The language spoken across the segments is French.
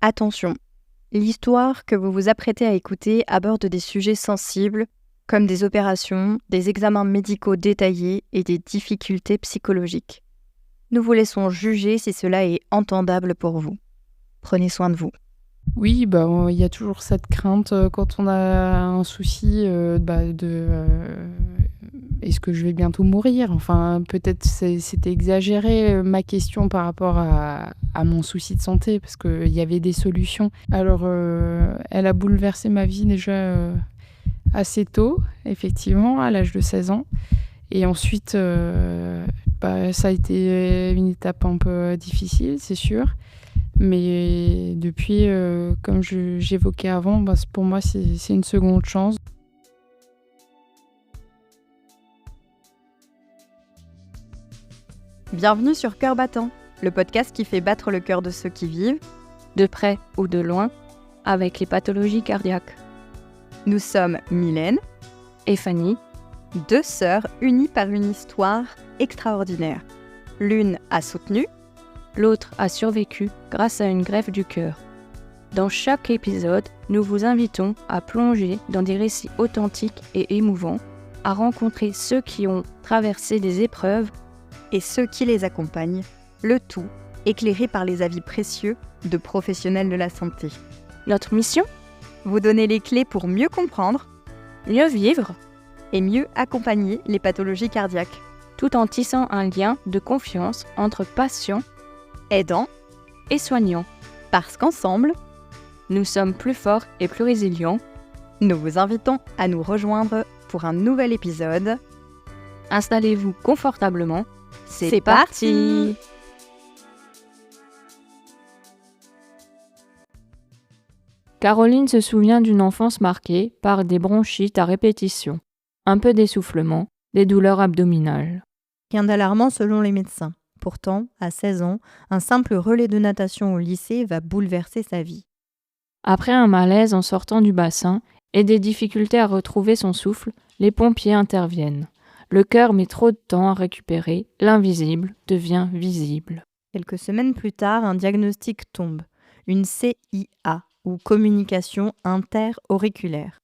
Attention, l'histoire que vous vous apprêtez à écouter aborde des sujets sensibles comme des opérations, des examens médicaux détaillés et des difficultés psychologiques. Nous vous laissons juger si cela est entendable pour vous. Prenez soin de vous. Oui, il y a toujours cette crainte, quand on a un souci, est-ce que je vais bientôt mourir? Enfin, peut-être c'était exagéré, ma question par rapport à mon souci de santé parce qu'il y avait des solutions. Alors, elle a bouleversé ma vie déjà, assez tôt, effectivement, à l'âge de 16 ans et ensuite, ça a été une étape un peu difficile, c'est sûr. Mais depuis, comme j'évoquais avant, pour moi, c'est une seconde chance. Bienvenue sur Cœur battant, le podcast qui fait battre le cœur de ceux qui vivent, de près ou de loin, avec les pathologies cardiaques. Nous sommes Mylène et Fanny, deux sœurs unies par une histoire extraordinaire. L'une a soutenu, l'autre a survécu grâce à une greffe du cœur. Dans chaque épisode, nous vous invitons à plonger dans des récits authentiques et émouvants, à rencontrer ceux qui ont traversé des épreuves et ceux qui les accompagnent, le tout éclairé par les avis précieux de professionnels de la santé. Notre mission ? Vous donner les clés pour mieux comprendre, mieux vivre et mieux accompagner les pathologies cardiaques, tout en tissant un lien de confiance entre patients, aidants et soignants. Parce qu'ensemble, nous sommes plus forts et plus résilients. Nous vous invitons à nous rejoindre pour un nouvel épisode. Installez-vous confortablement. C'est parti! Caroline se souvient d'une enfance marquée par des bronchites à répétition, un peu d'essoufflement, des douleurs abdominales. Rien d'alarmant selon les médecins. Pourtant, à 16 ans, un simple relais de natation au lycée va bouleverser sa vie. Après un malaise en sortant du bassin et des difficultés à retrouver son souffle, les pompiers interviennent. Le cœur met trop de temps à récupérer, l'invisible devient visible. Quelques semaines plus tard, un diagnostic tombe, une CIA, ou communication interauriculaire.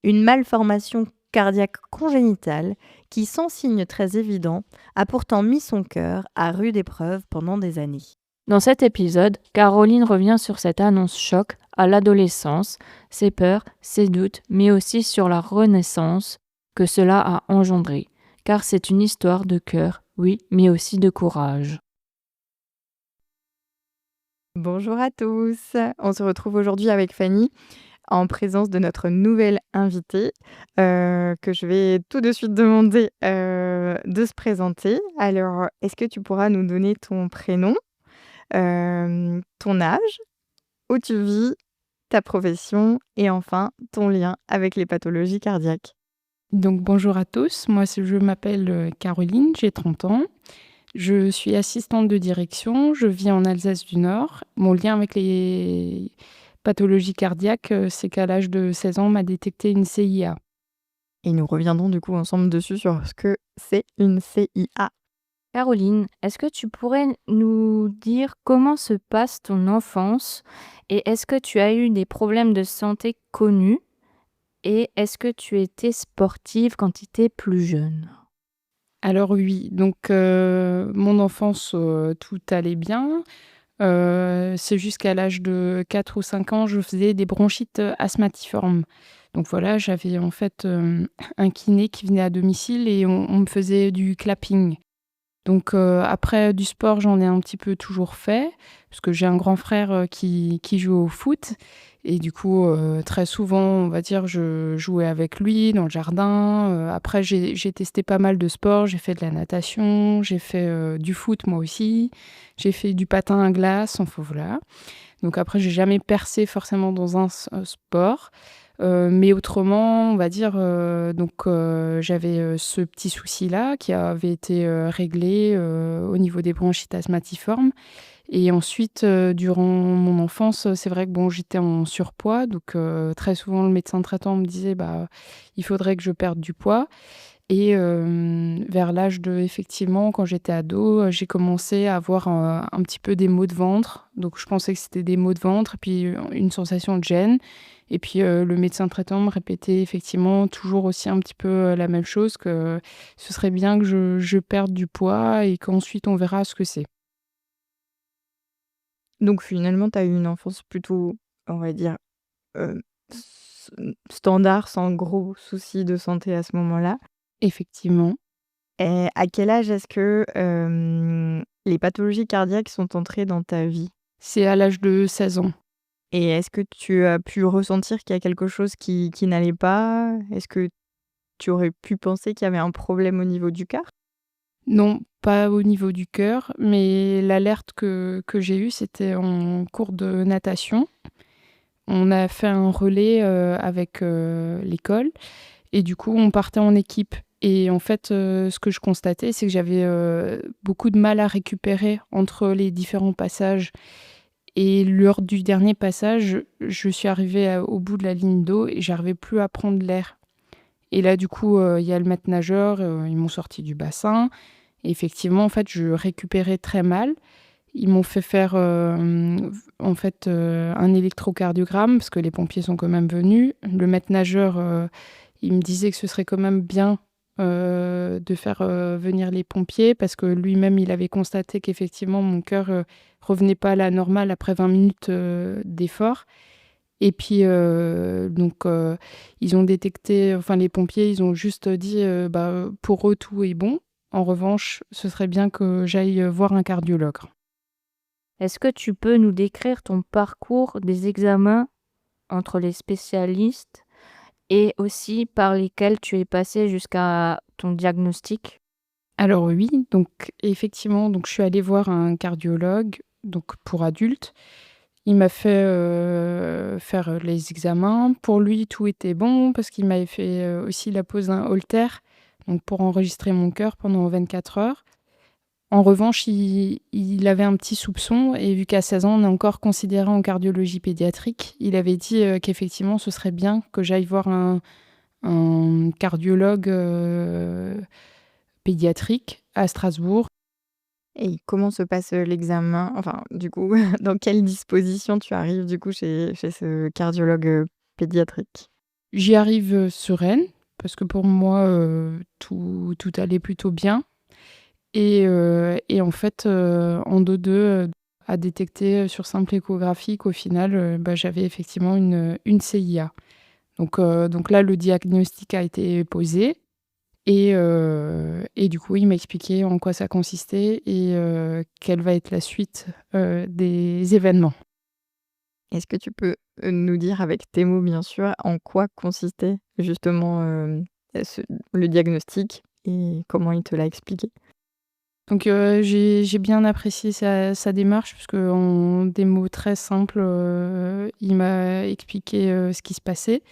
Une malformation cardiaque congénitale qui, sans signe très évident, a pourtant mis son cœur à rude épreuve pendant des années. Dans cet épisode, Caroline revient sur cette annonce choc à l'adolescence, ses peurs, ses doutes, mais aussi sur la renaissance que cela a engendré, car c'est une histoire de cœur, oui, mais aussi de courage. Bonjour à tous, on se retrouve aujourd'hui avec Fanny en présence de notre nouvelle invitée que je vais tout de suite demander de se présenter. Alors, est-ce que tu pourras nous donner ton prénom, ton âge, où tu vis, ta profession et enfin ton lien avec les pathologies cardiaques? Donc bonjour à tous, je m'appelle Caroline, j'ai 30 ans. Je suis assistante de direction, je vis en Alsace du Nord. Mon lien avec les pathologies cardiaques, c'est qu'à l'âge de 16 ans, on m'a détecté une CIA. Et nous reviendrons du coup ensemble dessus sur ce que c'est une CIA. Caroline, est-ce que tu pourrais nous dire comment se passe ton enfance et est-ce que tu as eu des problèmes de santé connus et est-ce que tu étais sportive quand tu étais plus jeune ? Alors oui, donc mon enfance, tout allait bien. C'est jusqu'à l'âge de 4 ou 5 ans, je faisais des bronchites asthmatiformes. Donc voilà, j'avais en fait un kiné qui venait à domicile et on me faisait du clapping. Donc après du sport, j'en ai un petit peu toujours fait, parce que j'ai un grand frère qui joue au foot. Et du coup, très souvent, on va dire, je jouais avec lui dans le jardin. Après, j'ai testé pas mal de sports. J'ai fait de la natation, j'ai fait du foot moi aussi. J'ai fait du patin à glace, enfin voilà. Donc après, j'ai jamais percé forcément dans un sport. Mais autrement, on va dire, j'avais ce petit souci-là qui avait été réglé au niveau des bronchites asthmatiformes. Et ensuite, durant mon enfance, c'est vrai que j'étais en surpoids. Donc très souvent, le médecin traitant me disait « il faudrait que je perde du poids ». Et vers l'âge de effectivement, quand j'étais ado, j'ai commencé à avoir un petit peu des maux de ventre. Donc je pensais que c'était des maux de ventre et puis, une sensation de gêne et puis, le médecin traitant me répétait effectivement toujours aussi un petit peu, la même chose, que ce serait bien que je perde du poids et qu'ensuite on verra ce que c'est. Donc finalement, tu as eu une enfance plutôt, on va dire, heu, s standard, sans gros soucis de santé à ce moment-là. Effectivement. Et à quel âge est-ce que, les pathologies cardiaques sont entrées dans ta vie? C'est à l'âge de 16 ans. Et est-ce que tu as pu ressentir qu'il y a quelque chose qui n'allait pas? Est-ce que tu aurais pu penser qu'il y avait un problème au niveau du cœur? Non, pas au niveau du cœur, mais l'alerte que j'ai eue, c'était en cours de natation. On a fait un relais, avec, l'école et du coup, on partait en équipe et en fait, ce que je constatais, c'est que j'avais, beaucoup de mal à récupérer entre les différents passages et lors du dernier passage, je suis arrivée au bout de la ligne d'eau et j'arrivais plus à prendre l'air et là, du coup, il y a le maître nageur, ils m'ont sorti du bassin et effectivement, en fait, je récupérais très mal. Ils m'ont fait faire, en fait, un électrocardiogramme parce que les pompiers sont quand même venus. Le maître nageur, il me disait que ce serait quand même bien, de faire, venir les pompiers parce que lui-même, il avait constaté qu'effectivement mon cœur, revenait pas à la normale après 20 minutes, d'effort et puis, ils ont détecté enfin les pompiers, ils ont juste dit, bah, pour eux, tout est bon. En revanche, ce serait bien que j'aille, voir un cardiologue. Est-ce que tu peux nous décrire ton parcours des examens entre les spécialistes et aussi par lesquels tu es passé jusqu'à ton diagnostic? Alors oui, donc effectivement, donc je suis allée voir un cardiologue, donc pour adultes. Il m'a fait, faire, les examens. Pour lui, tout était bon parce qu'il m'avait fait, aussi la pose d'un holter, donc pour enregistrer mon cœur pendant 24 heures. En revanche, il avait un petit soupçon et vu qu'à 16 ans, on est encore considéré en cardiologie pédiatrique, il avait dit, qu'effectivement, ce serait bien que j'aille voir un cardiologue, pédiatrique à Strasbourg. Et comment se passe, l'examen? Enfin, du coup, dans quelles dispositions tu arrives, du coup, chez ce cardiologue, pédiatrique? J'y arrive, sereine parce que pour moi, tout allait plutôt bien et en fait, en dos-deux, a détecté, sur simple échographie qu'au final, bah, j'avais effectivement une CIA. Donc là, le diagnostic a été posé et du coup, il m'a expliqué en quoi ça consistait et quelle va être la suite, des événements. Est-ce que tu peux, nous dire avec tes mots, bien sûr, en quoi consistait justement, ce le diagnostic et comment il te l'a expliqué? Donc j'ai bien apprécié sa démarche parce qu'en des mots très simples, il m'a expliqué, ce qui se passait.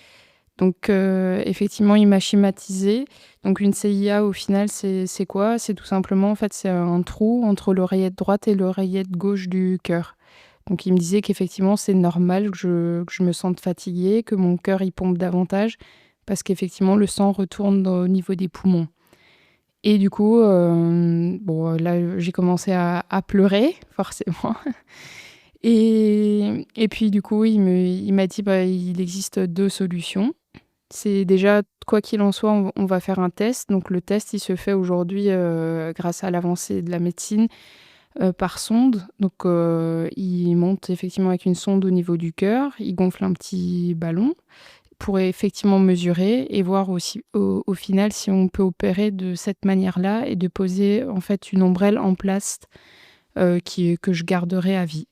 Donc effectivement, il m'a schématisé. Donc une CIA, au final, c'est quoi? C'est tout simplement, en fait, c'est un trou entre l'oreillette droite et l'oreillette gauche du cœur. Donc il me disait qu'effectivement, c'est normal que je me sente fatiguée, que mon cœur, il pompe davantage parce qu'effectivement, le sang retourne au niveau des poumons. Et du coup, bon, là, j'ai commencé à pleurer, forcément. Et puis du coup, il m'a dit: «Bah, il existe 2 solutions. C'est déjà, quoi qu'il en soit, on va faire un test». Donc le test, il se fait aujourd'hui, grâce à l'avancée de la médecine, par sonde. Donc il monte effectivement avec une sonde au niveau du cœur, il gonfle un petit ballon pour effectivement mesurer et voir aussi au final si on peut opérer de cette manière-là et de poser en fait une ombrelle en plast, que je garderai à vie.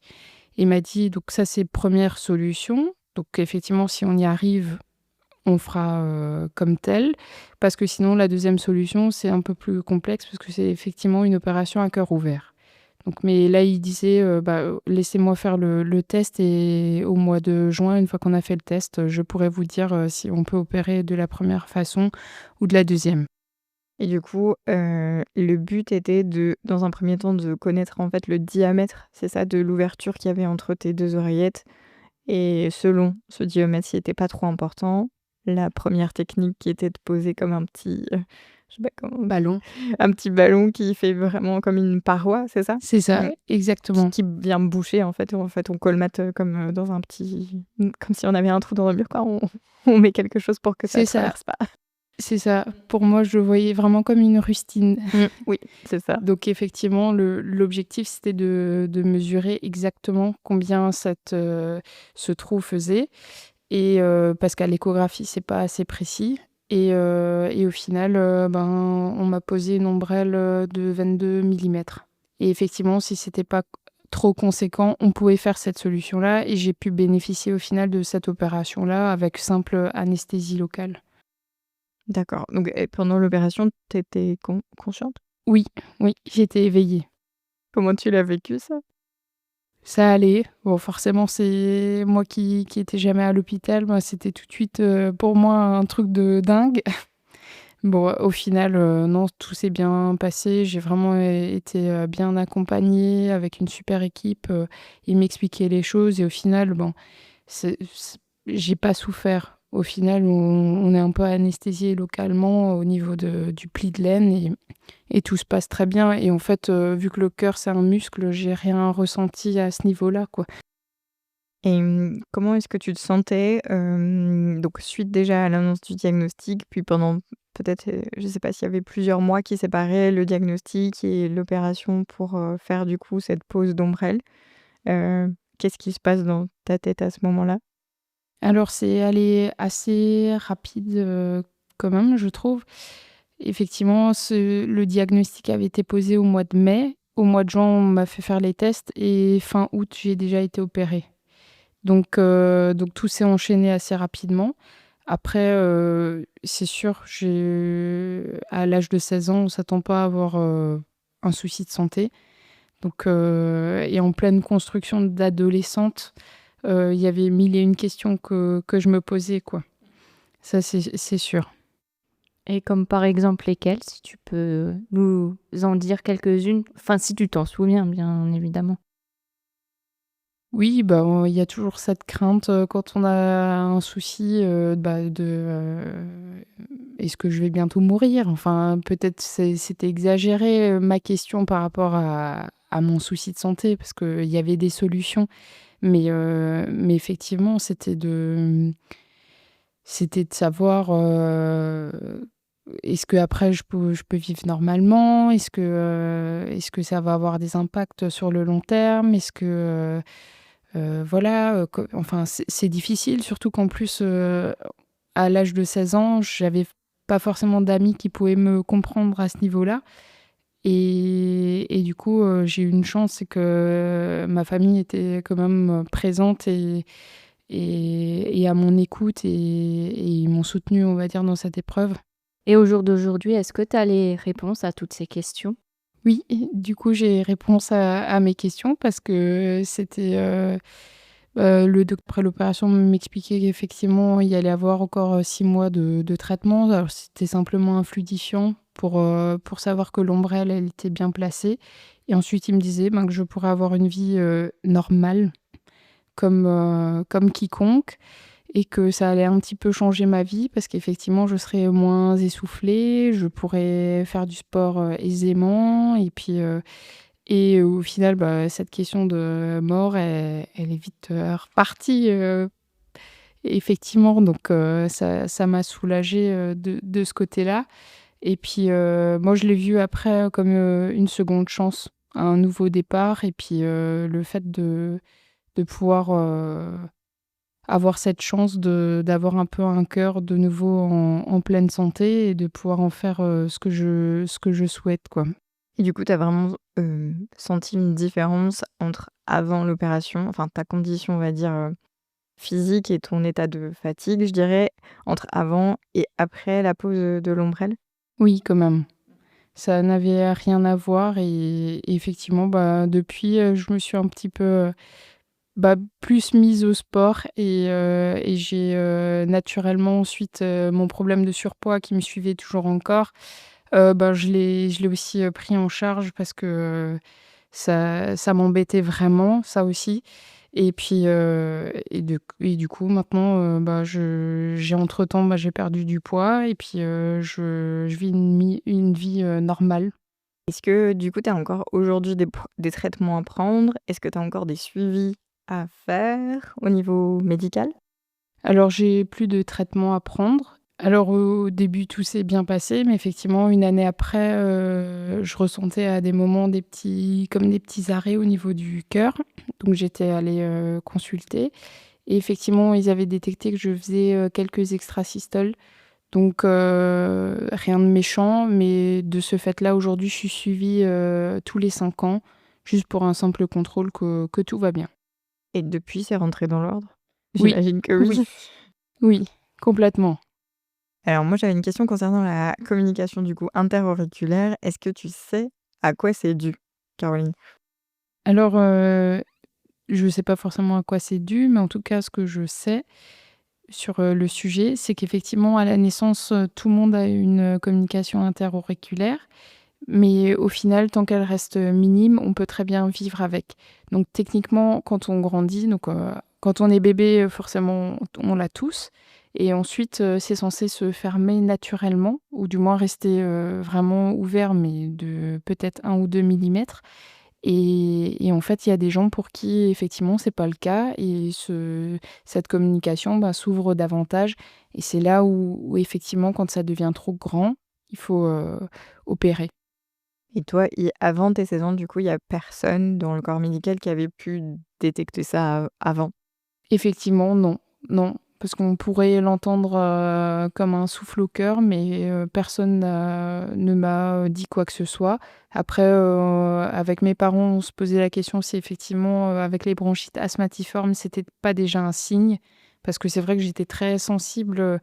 Il m'a dit donc ça c'est première solution, donc effectivement si on y arrive, on fera, comme tel, parce que sinon la deuxième solution c'est un peu plus complexe parce que c'est effectivement une opération à cœur ouvert. Donc mais là, il disait, bah, «Laissez-moi faire le test et au mois de juin, une fois qu'on a fait le test, je pourrai vous dire, si on peut opérer de la première façon ou de la deuxième». Et du coup, le but était de dans un premier temps, de connaître, en fait, le diamètre, c'est ça, de l'ouverture qu'il y avait entre tes 2 oreillettes et selon ce diamètre, s'il était pas trop important, la première technique qui était de poser comme un petit, Je sais pas comment ballon. un petit ballon qui fait vraiment comme une paroi, c'est ça? C'est ça, Ouais. exactement. Qui vient boucher en fait, on colmate, comme, dans un petit comme si on avait un trou dans un mur quoi, on met quelque chose pour que ça C'est ça, traverse pas. c'est ça. Pour moi, je le voyais vraiment comme une rustine. Oui, c'est ça. Donc effectivement, l'objectif, c'était de mesurer exactement combien ce trou faisait et parce qu'à l'échographie, c'est pas assez précis et au final, on m'a posé une ombrelle, de 22 millimètres et effectivement, si c'était pas trop conséquent, on pouvait faire cette solution-là et j'ai pu bénéficier au final de cette opération-là avec simple anesthésie locale. D'accord, donc et pendant l'opération, tu étais consciente? Oui, oui, j'étais éveillée. Comment tu l'as vécu ça? Ça allait. Bon, forcément, c'est moi qui étais jamais à l'hôpital, bah, c'était tout de suite, pour moi un truc de dingue. Bon, au final, non, tout s'est bien passé. J'ai vraiment été, bien accompagnée avec une super équipe, ils m'expliquaient les choses et au final, bon, j'ai pas souffert. Au final, on est un peu anesthésié localement au niveau du pli de laine et tout se passe très bien et en fait, vu que le cœur, c'est un muscle, j'ai rien ressenti à ce niveau-là, quoi. Et comment est-ce que tu te sentais, donc suite déjà à l'annonce du diagnostic, puis pendant peut-être, je sais pas s'il y avait plusieurs mois qui séparaient le diagnostic et l'opération pour, faire du coup cette pose d'ombrelle? Qu'est-ce qui se passe dans ta tête à ce moment-là? Alors c'est allé assez rapide, quand même, je trouve. Effectivement, le diagnostic avait été posé au mois de mai. Au mois de juin, on m'a fait faire les tests et fin août, j'ai déjà été opérée. Donc tout s'est enchaîné assez rapidement. Après, c'est sûr, à l'âge de 16 ans, on s'attend pas à avoir, un souci de santé. Et en pleine construction d'adolescente, il y avait 1000 et une questions que je me posais, quoi. Ça, c'est sûr. Et comme par exemple lesquelles, si tu peux nous en dire quelques-unes? Enfin, si tu t'en souviens, bien évidemment. Oui, bah, il y a toujours cette crainte, quand on a un souci, est-ce que je vais bientôt mourir? Enfin, peut-être c'était exagéré, ma question par rapport à mon souci de santé parce qu'il y avait des solutions. Mais effectivement, c'était de savoir, est-ce qu'après je peux vivre normalement? Est-ce que ça va avoir des impacts sur le long terme? Est-ce que, voilà, co enfin, c'est difficile, surtout qu'en plus, à l'âge de 16 ans, j'avais pas forcément d'amis qui pouvaient me comprendre à ce niveau-là et du coup, j'ai eu une chance, c'est que ma famille était quand même, présente et à mon écoute et ils m'ont soutenue, on va dire, dans cette épreuve. Et au jour d'aujourd'hui, est-ce que tu as les réponses à toutes ces questions? Oui, et du coup, j'ai réponse à mes questions parce que c'était, le doc après l'opération m'expliquait qu'effectivement, il y allait avoir encore, 6 mois de traitement. Alors c'était simplement un fluidifiant pour savoir que l'ombrelle, elle était bien placée et ensuite il me disait, ben, que je pourrais avoir une vie, normale comme quiconque et que ça allait un petit peu changer ma vie parce qu'effectivement, je serais moins essoufflée, je pourrais faire du sport, aisément et puis, et au final, bah, cette question de mort, elle est vite, repartie, effectivement donc ça m'a soulagée, de ce côté-là et puis, moi, je l'ai vu après, comme, une seconde chance, un nouveau départ et puis, le fait de pouvoir, avoir cette chance d'avoir un peu un cœur de nouveau en pleine santé et de pouvoir en faire, ce que je souhaite, quoi. Et du coup, tu as vraiment, senti une différence entre avant l'opération, enfin ta condition, on va dire, physique et ton état de fatigue, je dirais, entre avant et après la pose, de l'ombrelle? Oui, quand même. Ça n'avait rien à voir et effectivement, bah, depuis, je me suis un petit peu, plus mise au sport et j'ai, naturellement ensuite, mon problème de surpoids qui me suivait toujours encore, je l'ai aussi, pris en charge parce que, ça m'embêtait vraiment, ça aussi Et puis, et du coup, maintenant, j'ai entre-temps, j'ai perdu du poids et puis, je vis une vie, normale. Est-ce que du coup, tu as encore aujourd'hui des traitements à prendre? Est-ce que tu as encore des suivis à faire au niveau médical? Alors, j'ai plus de traitement à prendre. Alors, au début, tout s'est bien passé, mais effectivement, une année après, je ressentais à des moments des petits arrêts au niveau du cœur. Donc j'étais allée, consulter et effectivement, ils avaient détecté que je faisais, quelques extrasystoles. Donc rien de méchant, mais de ce fait-là, aujourd'hui, je suis suivie, tous les 5 ans, juste pour un simple contrôle que tout va bien. Et depuis, c'est rentré dans l'ordre? Oui, J'imagine que oui. oui, oui, complètement. Alors moi, j'avais une question concernant la communication du coup interauriculaire. Est-ce que tu sais à quoi c'est dû, Caroline? Alors, je sais pas forcément à quoi c'est dû, mais en tout cas, ce que je sais sur, le sujet, c'est qu'effectivement, à la naissance, tout le monde a une, communication interauriculaire. Mais au final, tant qu'elle reste minime, on peut très bien vivre avec. Donc techniquement, quand on grandit, quand on est bébé, forcément, on l'a tous et ensuite, c'est censé se fermer naturellement ou du moins rester, vraiment ouvert, mais de peut-être 1 ou 2 millimètres. Et en fait, il y a des gens pour qui effectivement c'est pas le cas et cette communication, s'ouvre davantage et c'est là où effectivement quand ça devient trop grand, il faut, opérer. Et toi, avant tes 16 ans, du coup, il y a personne dans le corps médical qui avait pu détecter ça avant? Effectivement, non, non, parce qu'on pourrait l'entendre, comme un souffle au cœur, mais personne ne m'a dit quoi que ce soit. Après, avec mes parents, on se posait la question si effectivement, avec les bronchites asthmatiformes, c'était pas déjà un signe. Parce que c'est vrai que j'étais très sensible,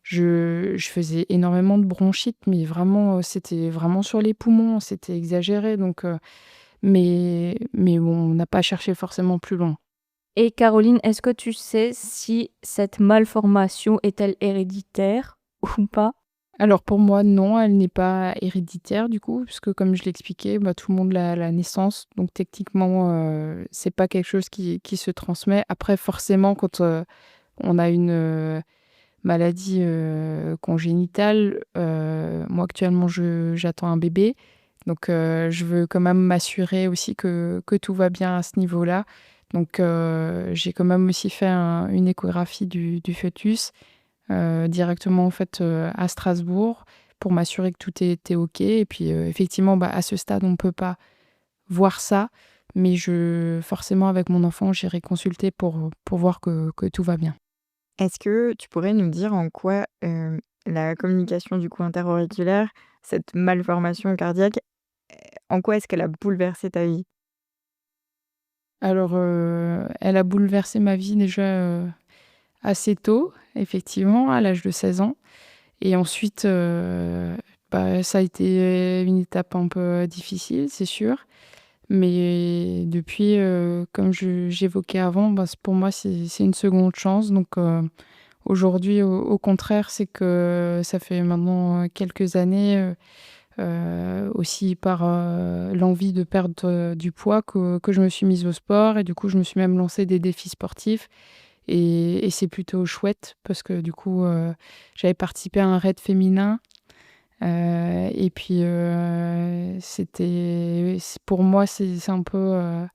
je faisais énormément de bronchites, mais vraiment, c'était vraiment sur les poumons, c'était exagéré mais bon, on n'a pas cherché forcément plus loin. Et Caroline, est-ce que tu sais si cette malformation est-elle héréditaire ou pas? Alors pour moi, non, elle n'est pas héréditaire du coup, puisque comme je l'expliquais, tout le monde l'a à la naissance. Donc techniquement, c'est pas quelque chose qui se transmet. Après forcément, quand, on a une, maladie, congénitale, moi actuellement j'attends un bébé. Donc je veux quand même m'assurer aussi que tout va bien à ce niveau-là. Donc j'ai quand même aussi fait une échographie du fœtus. Directement en fait, à Strasbourg pour m'assurer que tout était OK et puis, effectivement, à ce stade, on ne peut pas voir ça, mais je forcément avec mon enfant, j'irai consulter pour voir que tout va bien. Est-ce que tu pourrais nous dire en quoi, la communication du coup interauriculaire, cette malformation cardiaque, en quoi est-ce qu'elle a bouleversé ta vie? Alors, elle a bouleversé ma vie déjà, assez tôt, effectivement, à l'âge de 16 ans et ensuite, ça a été une étape un peu difficile, c'est sûr. Mais depuis, comme j'évoquais avant, pour moi, c'est une seconde chance. Donc, aujourd'hui, au contraire, c'est que ça fait maintenant, quelques années, aussi par, l'envie de perdre, du poids que je me suis mise au sport et du coup, je me suis même lancé des défis sportifs et c'est plutôt chouette parce que du coup, j'avais participé à un raid féminin. Et puis, pour moi, c'est un peu,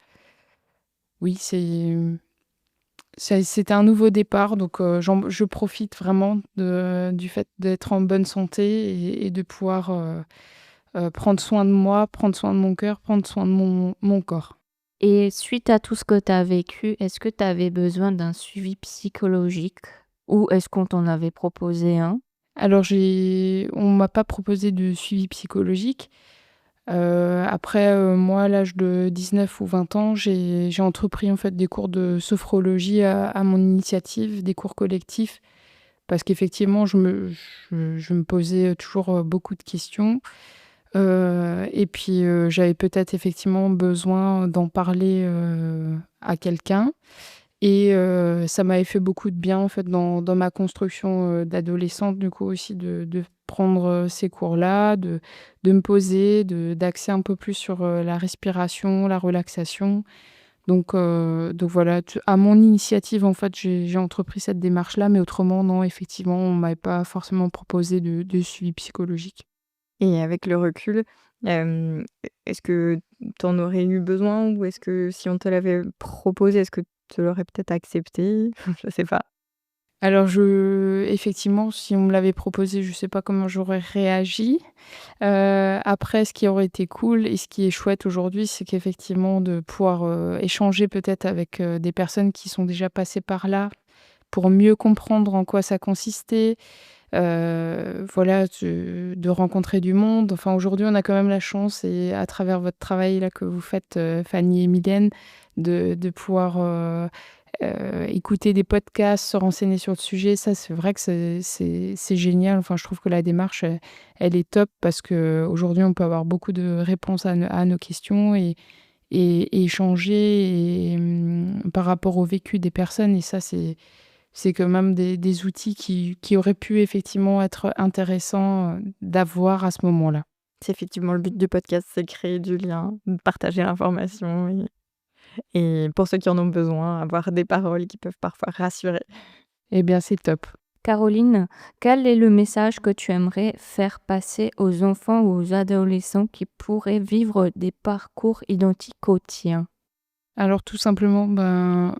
oui, c'était un nouveau départ donc je profite vraiment du fait d'être en bonne santé et de pouvoir, prendre soin de moi, prendre soin de mon cœur, prendre soin de mon corps. Et suite à tout ce que tu as vécu, est-ce que tu avais besoin d'un suivi psychologique ou est-ce qu'on t'en avait proposé un? Alors on m'a pas proposé de suivi psychologique. Après, moi, à l'âge de 19 ou 20 ans, j'ai entrepris, en fait, des cours de sophrologie à mon initiative, des cours collectifs parce qu'effectivement, je me posais toujours, beaucoup de questions, et puis, j'avais peut-être effectivement besoin d'en parler, à quelqu'un et ça m'avait fait beaucoup de bien, en fait, dans ma construction, d'adolescente, du coup, aussi de prendre, ces cours-là, de me poser, d'axer un peu plus sur, la respiration, la relaxation. Donc voilà, à mon initiative, en fait, j'ai entrepris cette démarche-là, mais autrement, non, effectivement, on m'avait pas forcément proposé de suivi psychologique. Et avec le recul, hem, est-ce que tu en aurais eu besoin ou est-ce que si on te l'avait proposé, est-ce que tu l'aurais peut-être accepté? Je sais pas. Alors effectivement, si on me l'avait proposé, je sais pas comment j'aurais réagi. Après ce qui aurait été cool et ce qui est chouette aujourd'hui, c'est qu'effectivement de pouvoir, échanger peut-être avec, des personnes qui sont déjà passées par là, pour mieux comprendre en quoi ça consistait. Voilà, de rencontrer du monde. Enfin, aujourd'hui, on a quand même la chance et à travers votre travail là que vous faites, Fanny et Mylène, de pouvoir, écouter des podcasts, se renseigner sur le sujet. Ça, c'est vrai que c'est génial. Enfin, je trouve que la démarche, elle est top parce qu'aujourd'hui, on peut avoir beaucoup de réponses à nos questions et échanger par rapport au vécu des personnes et ça, c'est quand même des outils qui auraient pu effectivement être intéressants, d'avoir à ce moment-là. C'est effectivement le but du podcast, c'est créer du lien, partager l'information et pour ceux qui en ont besoin, avoir des paroles qui peuvent parfois rassurer. Eh bien, c'est top. Caroline, quel est le message que tu aimerais faire passer aux enfants ou aux adolescents qui pourraient vivre des parcours identiques aux tiens? Alors tout simplement,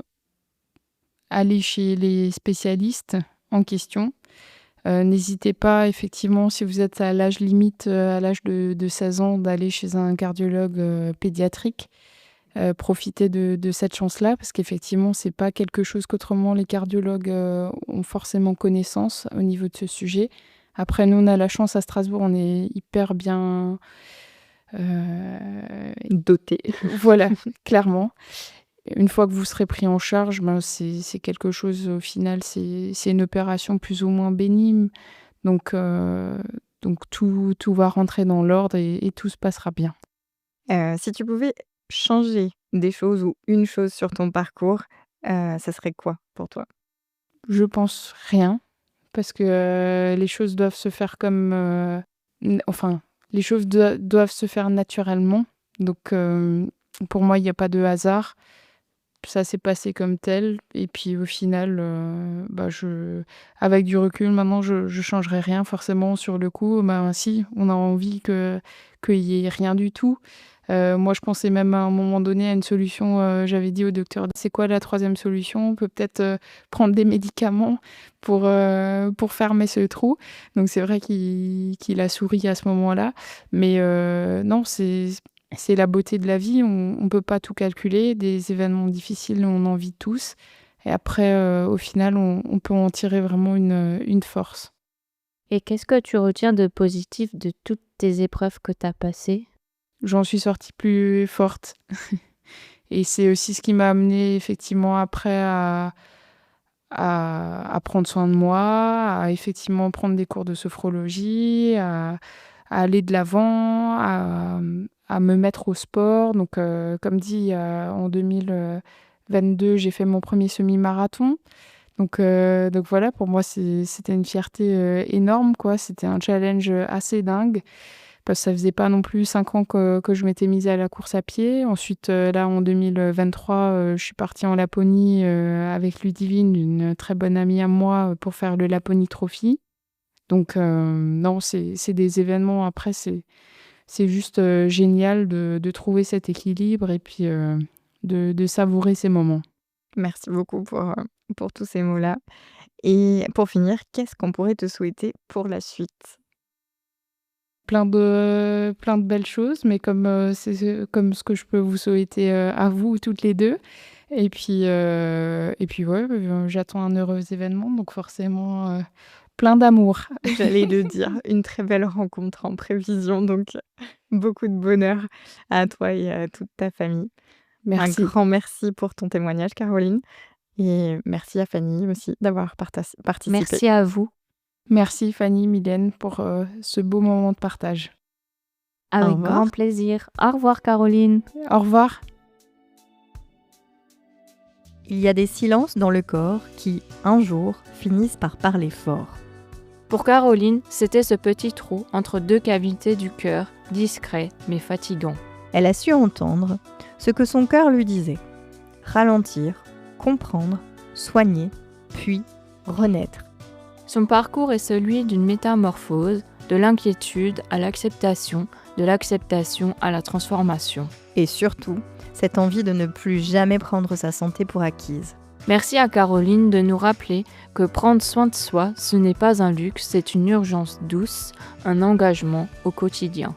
aller chez les spécialistes en question. N'hésitez pas effectivement si vous êtes à l'âge limite, à l'âge de 16 ans, d'aller chez un cardiologue, pédiatrique. Profitez de cette chance-là parce qu'effectivement, c'est pas quelque chose qu'autrement les cardiologues, ont forcément connaissance au niveau de ce sujet. Après nous, on a la chance à Strasbourg, on est hyper bien, Doté. voilà, clairement. Une fois que vous serez pris en charge, c'est quelque chose au final, c'est une opération plus ou moins bénigne. Donc tout va rentrer dans l'ordre et tout se passera bien. Si tu pouvais changer des choses ou une chose sur ton parcours, ça serait quoi pour toi? Je pense rien, parce que, les choses doivent se faire comme, les choses doivent se faire naturellement. Donc, pour moi, il y a pas de hasard. Ça s'est passé comme tel et puis au final, avec du recul maintenant, je changerai rien forcément sur le coup. Si, on a envie qu'il y ait rien du tout. Moi, je pensais même à un moment donné à une solution, j'avais dit au docteur: «C'est quoi la troisième solution? On peut peut-être, prendre des médicaments pour fermer ce trou». Donc c'est vrai qu'il a souri à ce moment-là. Mais non, c'est la beauté de la vie, on peut pas tout calculer. Des événements difficiles, on en vit tous et après, au final, on peut en tirer vraiment une force. Et qu'est-ce que tu retiens de positif de toutes tes épreuves que tu as passées? J'en suis sortie plus forte et c'est aussi ce qui m'a amenée effectivement après à prendre soin de moi, à effectivement prendre des cours de sophrologie, à aller de l'avant, à me mettre au sport. Donc, comme dit, en 2022, j'ai fait mon premier semi-marathon. Donc voilà, pour moi, c'était une fierté, énorme, quoi. C'était un challenge, assez dingue parce que ça faisait pas non plus 5 ans que je m'étais mise à la course à pied. Ensuite, là, en 2023, je suis partie en Laponie, avec Ludivine, une très bonne amie à moi, pour faire le Laponie Trophy. Donc, non, c'est des événements après, c'est juste, génial de trouver cet équilibre et puis, de savourer ces moments. Merci beaucoup pour tous ces mots-là et pour finir, qu'est-ce qu'on pourrait te souhaiter pour la suite? Plein de belles choses, mais comme ce que je peux vous souhaiter, à vous toutes les 2. Et puis ouais, j'attends un heureux événement, donc forcément, plein d'amour. J'allais le dire, une très belle rencontre en prévision, donc beaucoup de bonheur à toi et à toute ta famille. Un Merci. grand merci pour ton témoignage, Caroline, et merci à Fanny aussi d'avoir participé. Merci à vous. Merci Fanny, Mylène pour, ce beau moment de partage. Avec revoir. grand plaisir. Au revoir, Caroline. Au revoir. Il y a des silences dans le corps qui, un jour, finissent par parler fort. Pour Caroline, c'était ce petit trou entre deux cavités du cœur, discret mais fatigant. Elle a su entendre ce que son cœur lui disait. ralentir, comprendre, soigner, puis renaître. Son parcours est celui d'une métamorphose, de l'inquiétude à l'acceptation, de l'acceptation à la transformation. Et surtout, cette envie de ne plus jamais prendre sa santé pour acquise. Merci à Caroline de nous rappeler que prendre soin de soi, ce n'est pas un luxe, c'est une urgence douce, un engagement au quotidien.